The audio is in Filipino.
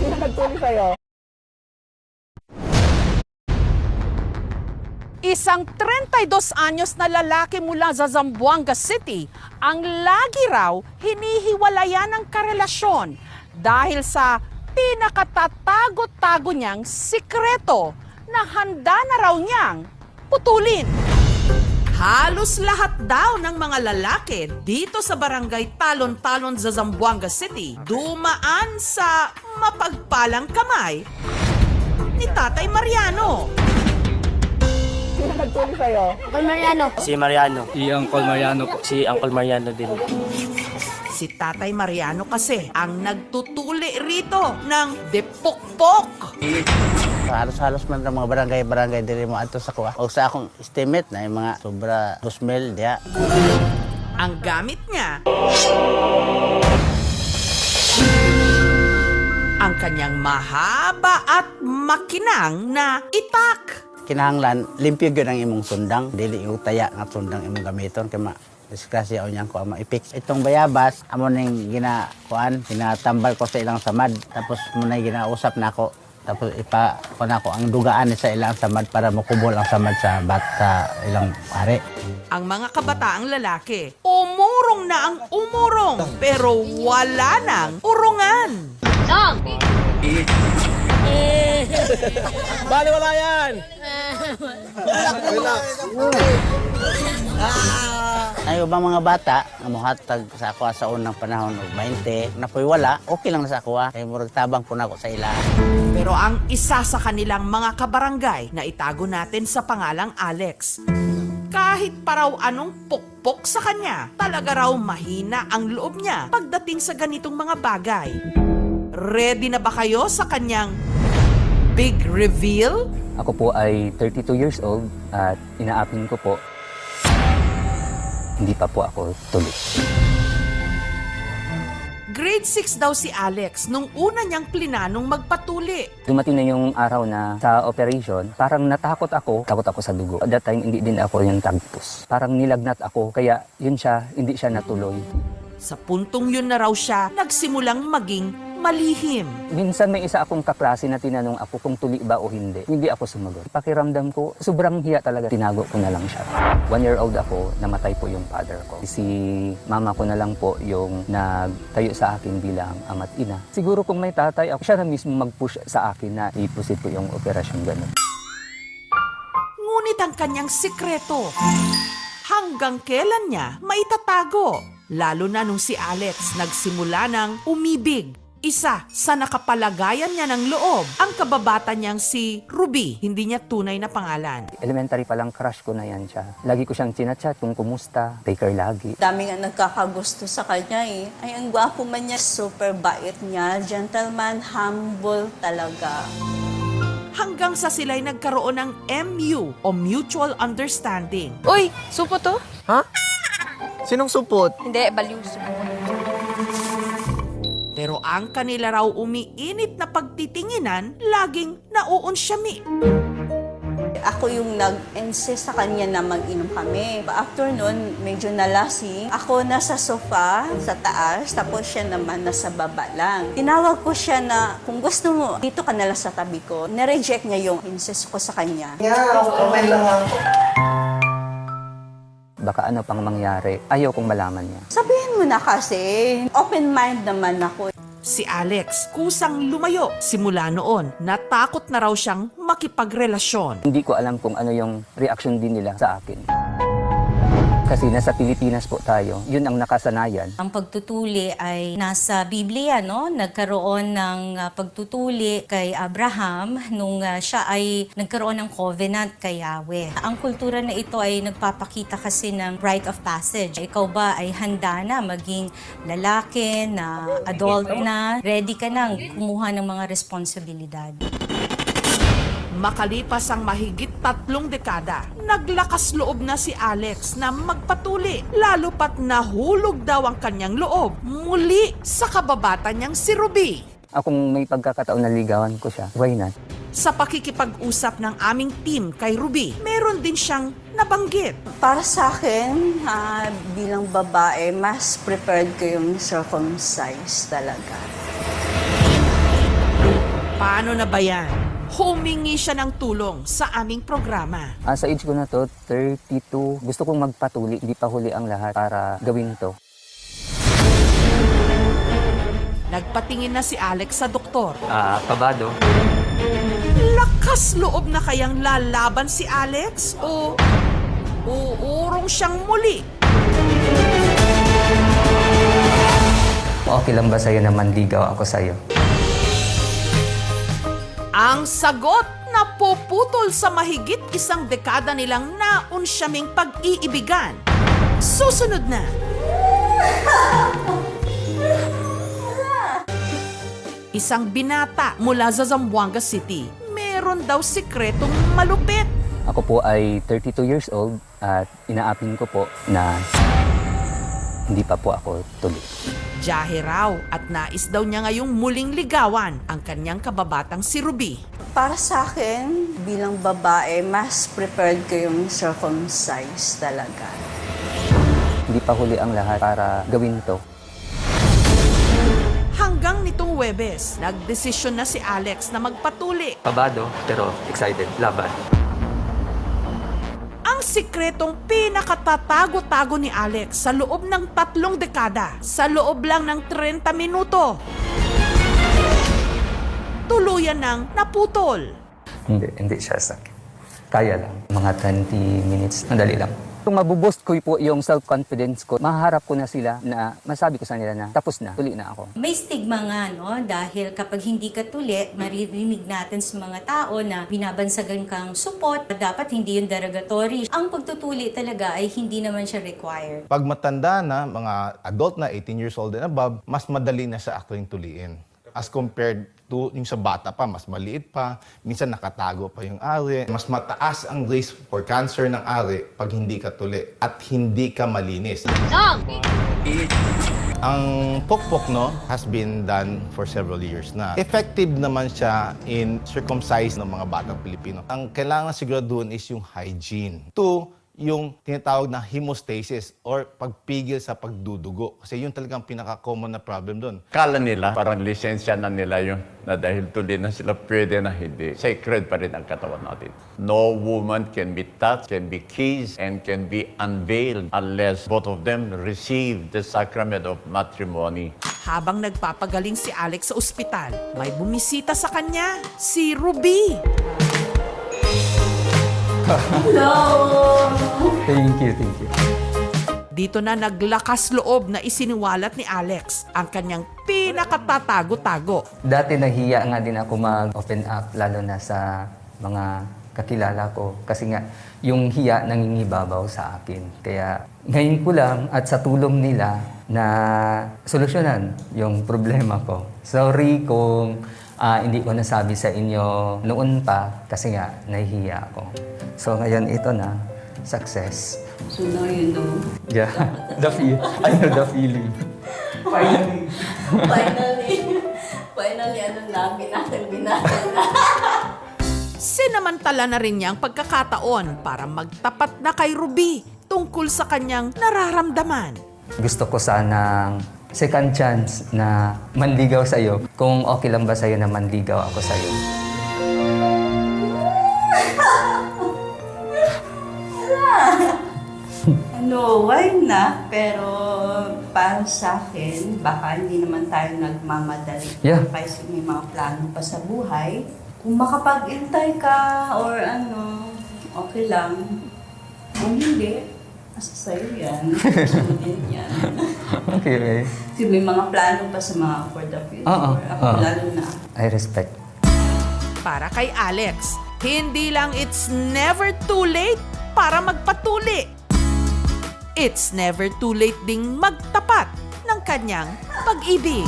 Sino nagtuli sa'yo? Isang 32 anyos na lalaki mula sa Zamboanga City ang lagi raw hinihiwalayan ng karelasyon dahil sa pinakatatago-tago niyang sikreto na handa na raw niyang putulin. Halos lahat daw ng mga lalaki dito sa barangay Talon-Talon sa Zamboanga City dumaan sa mapagpalang kamay ni Tatay Mariano. Sino nagtuli sa'yo? Uncle Mariano. Si Mariano. Si Uncle Mariano po. Si Uncle Mariano din. Si Tatay Mariano kasi ang nagtutuli rito ng depokpok. Halos-halos man ang mga barangay-barangay diri mo ato sa kuha. O sa akong estimate na yung mga sobra 2,000 diya. Ang gamit niya, ang kanyang mahaba at makinang na itak. Kinahanglan limpyo gyud ang imong sundang, dili utaya nga sundang imong gamiton kay disgrasya o niyang ko ang ipix. Itong bayabas, amo ning ginatambal ko sa ilang samad. Tapos muna ginausap na ako. Tapos ko na ako ang dugaan sa ilang samad para makubol ang samad sa ilang pare. Ang mga kabataang lalaki, umurong na ang umurong, pero wala nang urungan. Bali, wala yan! Ay ubang mga bata nga mohatag sa ako sa unang panahon og 20, napoy wala, okay lang na sa ako kay murag tabang po nako sa ila. Pero ang isa sa kanilang mga kabarangay na itago natin sa pangalang Alex, kahit paraw anong pukpok sa kanya, talaga raw mahina ang loob niya pagdating sa ganitong mga bagay. Ready na ba kayo sa kanyang big reveal? Ako po ay 32 years old at inaapin ko po, hindi pa po ako tuloy. Grade 6 daw si Alex nung una niyang plinanong magpatuli. Dumating na yung araw na sa operation, parang natakot ako, takot ako sa dugo. At that time, hindi din ako yung tagpus. Parang nilagnat ako, kaya yun siya, hindi siya natuloy. Sa puntong yun na raw siya nagsimulang maging malihim. Minsan may isa akong kaklase na tinanong ako kung tuli ba o hindi. Hindi ako sumagot. Pakiramdam ko, sobrang hiya talaga. Tinago ko na lang siya. 1-year-old ako, namatay po yung father ko. Si mama ko na lang po yung nagtayo sa akin bilang ama't ina. Siguro kung may tatay ako, siya na mismo mag-push sa akin na ipusit ko yung operasyon ganun. Ngunit ang kanyang sikreto, hanggang kailan niya maitatago? Lalo na nung si Alex nagsimula ng umibig. Isa sa nakapalagayan niya ng loob, ang kababata niyang si Ruby, hindi niya tunay na pangalan. Elementary pa lang, crush ko na yan siya. Lagi ko siyang chinachat kung kumusta, take her lagi. Dami nga nagkakagusto sa kanya eh. Ay, ang gwapo man niya. Super bait niya. Gentleman, humble talaga. Hanggang sa sila'y nagkaroon ng MU o Mutual Understanding. Uy, supo to? Ha? Sinong supot? Hindi, baliw supo. Pero ang kanila raw umiinit na pagtitinginan, laging nauunsyami. Ako yung nag-insist sa kanya na mag-inom kami. After nun, medyo nalasing. Ako nasa sofa, sa taas, tapos siya naman nasa baba lang. Tinawag ko siya na, kung gusto mo, dito ka nalang sa tabi ko. Na-reject niya yung insist ko sa kanya. Comment lang ako. Baka ano pang mangyari, ayaw kong malaman niya. Sabihin mo na kasi, open mind naman ako. Si Alex kusang lumayo simula noon. Natakot na raw siyang makipagrelasyon. Hindi ko alam kung ano yung reaction din nila sa akin. Kasi nasa Pilipinas po tayo, yun ang nakasanayan. Ang pagtutuli ay nasa Biblia, no? Nagkaroon ng pagtutuli kay Abraham nung siya ay nagkaroon ng covenant kay Yahweh. Ang kultura na ito ay nagpapakita kasi ng rite of passage. Ikaw ba ay handa na maging lalaki na adult na, ready ka nang kumuha ng mga responsibilidad? Makalipas ang mahigit 3 dekada, naglakas loob na si Alex na magpatuli, lalo pat nahulog daw ang kanyang loob muli sa kababata niyang si Ruby. Akong may pagkakataon na ligawan ko siya, why not? Sa pakikipag-usap ng aming team kay Ruby, meron din siyang nabanggit. Para sa akin, bilang babae, mas prepared ko yung circumcise talaga. Paano na ba yan? Humingi siya ng tulong sa aming programa. Sa age ko na to, 32, gusto kong magpatuli, hindi pa huli ang lahat para gawin to. Nagpatingin na si Alex sa doktor. Kabado. Lakas loob na kayang lalaban si Alex o uurong siyang muli? Okay lang ba sa'yo na manligaw ako sa'yo? Ang sagot na puputol sa mahigit isang dekada nilang naunsyaming pag-iibigan. Susunod na. Isang binata mula sa Zamboanga City. Meron daw sikretong malupit. Ako po ay 32 years old at inaapin ko po na hindi pa po ako tuloy. Jahe raw at nais daw niya ngayong muling ligawan ang kanyang kababatang si Ruby. Para sa akin, bilang babae, mas prepared ko yung circumcise talaga. Hindi pa huli ang lahat para gawin to. Hanggang nitong Huwebes, nagdesisyon na si Alex na magpatuli. Kabado, pero excited. Laban. Ang sikretong pinakatatago-tago ni Alex sa loob ng 3 dekada, sa loob lang ng 30 minuto. Tuluyan ng naputol. Hindi siya sakit. Kaya lang. Mga 20 minutes. Madali lang. Kung mabuboost ko po yung self-confidence ko, maharap ko na sila na masabi ko sa nila na tapos na, tuli na ako. May stigma nga, no? Dahil kapag hindi ka tuli, maririnig natin sa mga tao na binabansagan kang supot, dapat hindi yun derogatory. Ang pagtutuli talaga ay hindi naman siya required. Pag matanda na, mga adult na, 18 years old and above, mas madali na sa actually tuliin. As compared to yung sa bata pa, mas maliit pa, minsan nakatago pa yung ari. Mas mataas ang risk for cancer ng ari pag hindi ka tuli at hindi ka malinis. Ang pokpok, no, has been done for several years na. Effective naman siya in circumcise ng mga batang Pilipino. Ang kailangan siguraduhin is yung hygiene. 2, yung tinatawag na hemostasis or pagpigil sa pagdudugo. Kasi yun talagang pinaka-common na problem doon. Kala nila, parang lisensya na nila yun, na dahil tuli na sila, pwede na hindi. Sacred pa rin ang katawan natin. No woman can be touched, can be kissed, and can be unveiled unless both of them receive the sacrament of matrimony. Habang nagpapagaling si Alex sa ospital, may bumisita sa kanya, si Ruby. Thank you. Dito na naglakas loob na isiniwalat ni Alex ang kanyang pinakatatago-tago. Dati nahiya nga din ako mag-open up, lalo na sa mga kakilala ko. Kasi nga, yung hiya nangingibabaw sa akin. Kaya ngayon ko lang at sa tulong nila na solusyonan yung problema ko. Sorry kung hindi ko nasabi sa inyo noon pa kasi nga nahihiya ako. So ngayon ito na, success. So now you know. Yeah, I know the feeling. Finally, ano na, binatang na. Sinamantala na rin niya ang pagkakataon para magtapat na kay Ruby tungkol sa kanyang nararamdaman. Gusto ko sanang second chance na manligaw sa'yo. Kung okay lang ba sa'yo na manligaw ako sa'yo? No, why not? Pero para sa akin, baka hindi naman tayo nagmamadali. Yeah. Kasi may mga plano pa sa buhay. Kung makapag-intay ka or ano, okay lang. Kung hindi, asa sa'yo yan. Sundin yan. Okay. Kasi may mga plano pa sa mga for the future. Ako lalo na. I respect. Para kay Alex, hindi lang it's never too late para magpatuli. It's never too late ding magtapat ng kanyang pag-ibig.